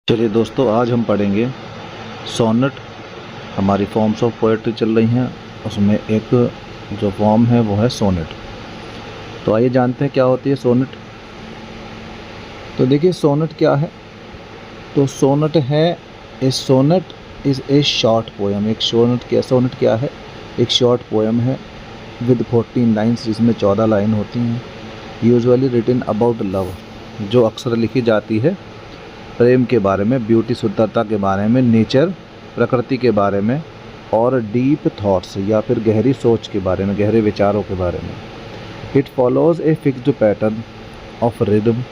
चलिए दोस्तों, आज हम पढ़ेंगे सोनेट। हमारी फॉर्म्स ऑफ पोएट्री चल रही हैं, उसमें एक जो फॉर्म है वो है सोनेट। तो आइए जानते हैं क्या होती है सोनेट। तो देखिए सोनेट क्या है। तो सोनेट है a sonnet is a short poem. एक सोनेट क्या है, एक शॉर्ट पोएम है विद 14 लाइन्स, जिसमें 14 लाइन होती हैं। यूजुअली रिटन अबाउट लव, जो अक्सर लिखी जाती है प्रेम के बारे में, ब्यूटी सुंदरता के बारे में, नेचर प्रकृति के बारे में, और डीप थॉट्स या फिर गहरी सोच के बारे में, गहरे विचारों के बारे में। It follows a fixed pattern of rhythm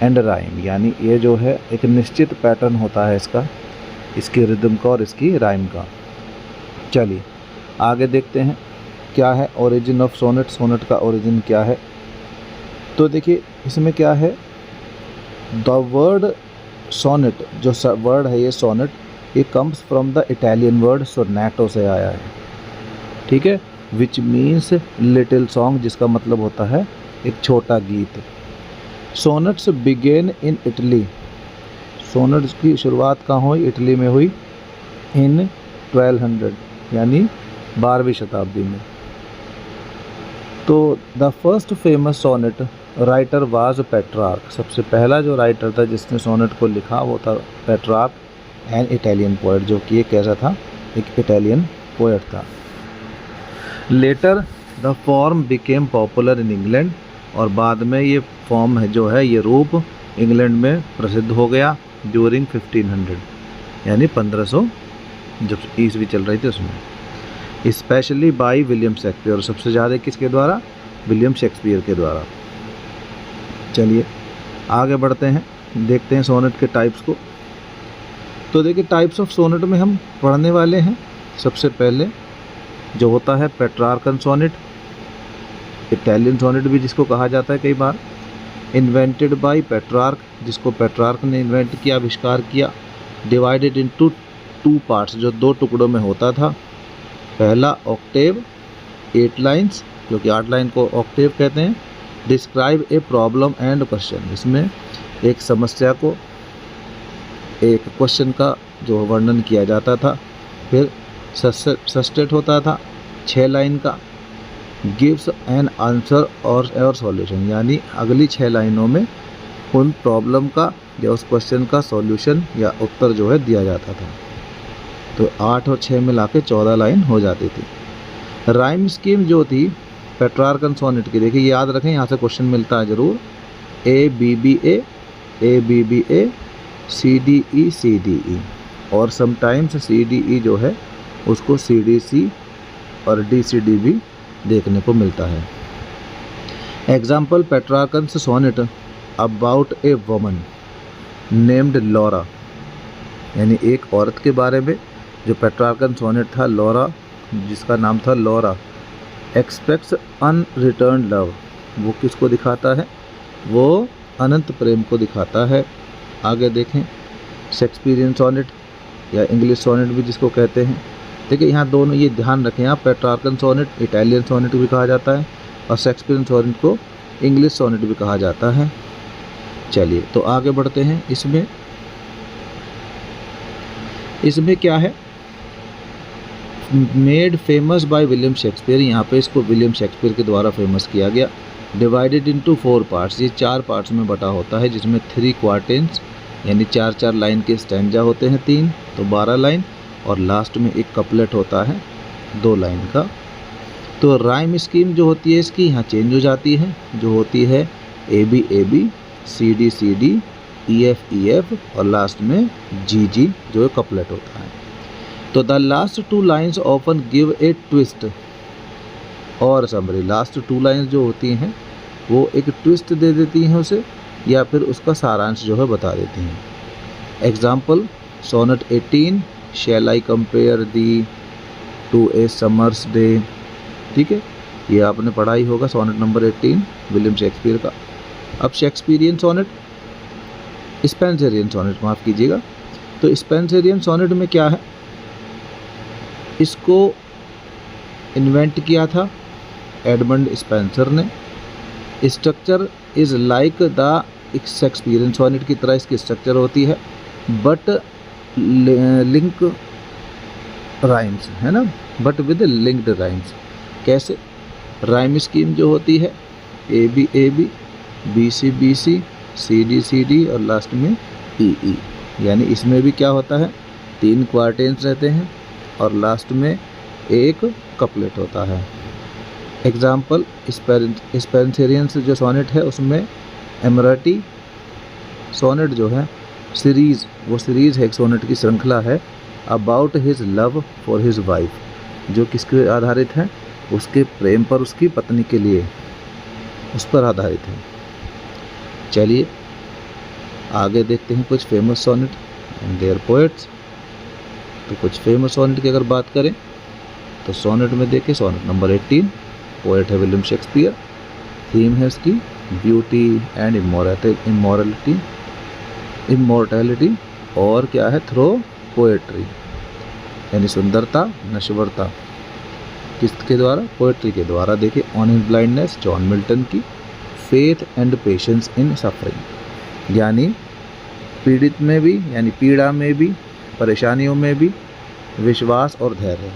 and rhyme, यानी ये जो है एक निश्चित पैटर्न होता है इसकी रिदम का और इसकी राइम का। चलिए आगे देखते हैं क्या है ओरिजिन ऑफ सोनेट। सोनेट का ओरिजिन क्या है। तो देखिए इसमें क्या है, द वर्ड सोनेट, जो वर्ड है ये सोनेट, ये comes from the Italian word sonetto से आया है, ठीक है, विच मीन्स लिटिल सॉन्ग, जिसका मतलब होता है एक छोटा गीत। Sonnets begin in Italy. Sonnets की शुरुआत कहाँ हुई, इटली में हुई, इन 1200 यानी 12वीं शताब्दी में। तो the first famous sonnet writer was Petrarch. सबसे पहला जो राइटर था जिसने सोनेट को लिखा वो था पेट्रार्क, एन इटालियन पोएट, जो कि एक कैसा था, एक इटालियन पोएट था। Later the form became popular in England, और बाद में ये फॉर्म है जो है, ये रूप इंग्लैंड में प्रसिद्ध हो गया ड्यूरिंग 1500 यानी 1500 जब ईस्वी चल रही थी उसमें। स्पेशली बाई विलियम शेक्सपियर, और सबसे ज़्यादा किसके द्वारा, विलियम शेक्सपियर के द्वारा। चलिए आगे बढ़ते हैं, देखते हैं सोनेट के टाइप्स को। तो देखिए टाइप्स ऑफ सोनेट में हम पढ़ने वाले हैं। सबसे पहले जो होता है पेट्रार्कन सोनेट, इटालियन सोनेट भी जिसको कहा जाता है कई बार, इन्वेंटेड बाय पेट्रार्क, जिसको पेट्रार्क ने इन्वेंट किया, आविष्कार किया। डिवाइडेड इनटू 2 पार्ट्स, जो 2 टुकड़ों में होता था। पहला ऑक्टेव 8 लाइन्स, जो कि 8 लाइन को ऑक्टेव कहते हैं। Describe a problem and question, इसमें एक समस्या को, एक क्वेश्चन का जो वर्णन किया जाता था। फिर सस्टेट होता था 6 लाइन का। गिव्स एन आंसर और सॉल्यूशन, यानी अगली 6 लाइनों में उन प्रॉब्लम का या उस क्वेश्चन का सॉल्यूशन या उत्तर जो है दिया जाता था। तो 8 और 6 मिला के 14 लाइन हो जाती थी। राइम स्कीम जो थी पेट्रार्कन सोनेट की, देखिए याद रखें, यहाँ से क्वेश्चन मिलता है ज़रूर। ABBA ABBA CDE CDE, और समटाइम्स CDE जो है उसको CDC और DCD भी देखने को मिलता है। Example Petrarchan sonnet about a woman named Laura, यानी एक औरत के बारे में जो पेट्रार्कन सोनेट था, लॉरा, जिसका नाम था लॉरा, एक्सपेक्ट्स अनरिटर्न लव, वो किसको दिखाता है, वो अनंत प्रेम को दिखाता है। आगे देखें शेक्सपियरियन सोनेट या इंग्लिश सोनेट भी जिसको कहते हैं। देखिए यहाँ दोनों, ये ध्यान रखें आप, पेट्रार्कन सोनेट इटालियन सोनेट भी कहा जाता है और शेक्सपियरियन सोनेट को इंग्लिश सोनेट भी कहा जाता है। चलिए तो आगे बढ़ते हैं। इसमें क्या है, made famous by William Shakespeare, यहाँ पे इसको विलियम शेक्सपियर के द्वारा फेमस किया गया। डिवाइडेड इनटू 4 पार्ट्स, ये 4 पार्ट्स में बटा होता है, जिसमें 3 क्वार्टेंस यानी 4-4 लाइन के स्टैंजा होते हैं, 3 तो 12 लाइन, और लास्ट में एक कपलेट होता है 2 लाइन का। तो राइम स्कीम जो होती है इसकी यहाँ चेंज हो जाती है, जो होती है ABAB CD CD EF EF और लास्ट में GG जो कपलेट होता है। तो the last 2 lines often give a twist और समरी, लास्ट 2 लाइन्स जो होती हैं वो एक ट्विस्ट दे देती हैं उसे, या फिर उसका सारांश जो है बता देती हैं। Example sonnet 18 shall I compare thee to a summer's day, ठीक है, ये आपने पढ़ा ही होगा, सोनेट नंबर 18 विलियम शेक्सपियर का। अब शेक्सपियरियन सोनेट, स्पेंसरियन सोनेट, माफ़ कीजिएगा। तो स्पेंसरियन सोनेट में क्या है, इसको इन्वेंट किया था एडमंड स्पेंसर ने। Structure is like the Shakespearean sonnet की तरह इसकी स्ट्रक्चर होती है। बट लिंक राइम्स, है ना, बट विद लिंक्ड राइम्स। कैसे? राइम स्कीम जो होती है A B, B C, C D और लास्ट में ई, यानी इसमें भी क्या होता है, 3 क्वार्टेंस रहते हैं और लास्ट में एक कपलेट होता है। एग्जाम्पल, स्पेंसरियन जो सोनेट है उसमें एमराटी सोनेट जो है सीरीज़, वो सीरीज़ है, एक सोनेट की श्रृंखला है about his love for his wife, जो किसके आधारित है, उसके प्रेम पर उसकी पत्नी के लिए, उस पर आधारित है। चलिए आगे देखते हैं कुछ famous sonnet and their poets. तो कुछ फेमस सोनेट की अगर बात करें तो सोनेट में देखें, सोनेट नंबर 18, पोएट है विलियम शेक्सपियर। थीम है इसकी ब्यूटी एंड इमोर्टैलिटी, और क्या है, थ्रो पोएट्री, यानी सुंदरता, नश्वरता, किसके द्वारा, पोएट्री के द्वारा। देखिए on his blindness, John Milton की। Faith and patience in suffering, यानी पीड़ित में भी, यानी पीड़ा में भी, परेशानियों में भी विश्वास और धैर्य।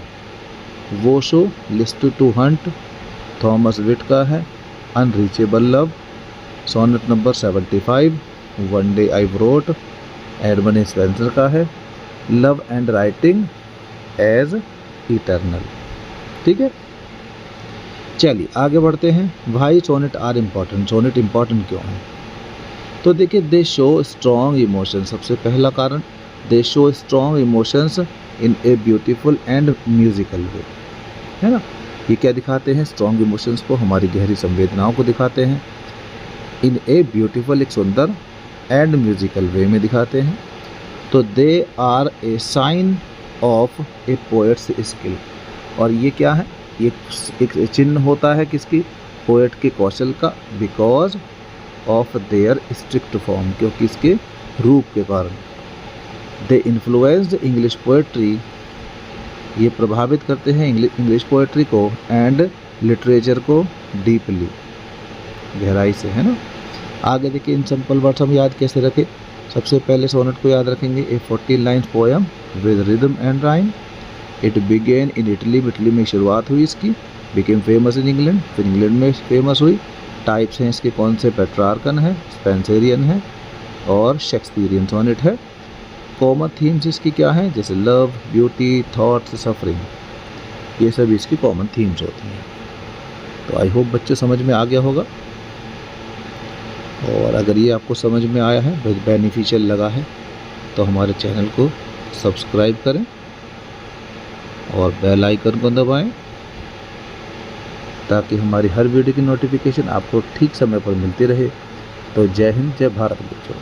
वो whoso list to hunt, Thomas Wyatt का है। Unreachable love, sonnet number 75, one day I wrote, Edmund Spenser का है। Love and writing as eternal. ठीक है, चलिए आगे बढ़ते हैं। Why sonnet are important, sonnet important क्यों है? तो देखिए, दे शो स्ट्रॉन्ग इमोशन, सबसे पहला कारण, they show strong emotions in a beautiful and musical way, है ना। ये क्या दिखाते हैं, स्ट्रॉन्ग इमोशंस को, हमारी गहरी संवेदनाओं को दिखाते हैं। इन ए ब्यूटीफुल, एक सुंदर, एंड म्यूजिकल वे में दिखाते हैं। तो they are a sign of a poet's skill, और ये क्या है, ये एक चिन्ह होता है किसकी, पोएट के कौशल का। Because of their strict form, क्योंकि इसके रूप के कारण। दे इन्फ्लुएंस्ड इंग्लिश पोएट्री, ये प्रभावित करते हैं इंग्लिश पोएट्री को, एंड लिटरेचर को डीपली, गहराई से, है ना। आगे देखिए, इन सिंपल वर्ड्स हम याद कैसे रखें। सबसे पहले सोनेट को याद रखेंगे, ए 14 lines poem with rhythm and rhyme. It began in Italy, Italy में शुरुआत हुई इसकी। बिकेम फेमस इन इंग्लैंड, फिर इंग्लैंड में फेमस हुई। टाइप्स हैं इसके कौन से, पेट्रार्कन है, स्पेंसरियन है और शेक्सपियरियन सोनेट है। कॉमन थीम्स इसकी क्या हैं, जैसे लव, ब्यूटी, थॉट्स, सफरिंग, ये सब इसकी कॉमन थीम्स होती हैं। तो आई होप बच्चे समझ में आ गया होगा, और अगर ये आपको समझ में आया है, बेनिफिशियल लगा है, तो हमारे चैनल को सब्सक्राइब करें और बेल आइकन को दबाएं, ताकि हमारी हर वीडियो की नोटिफिकेशन आपको ठीक समय पर मिलती रहे। तो जय हिंद, जय भारत बच्चों।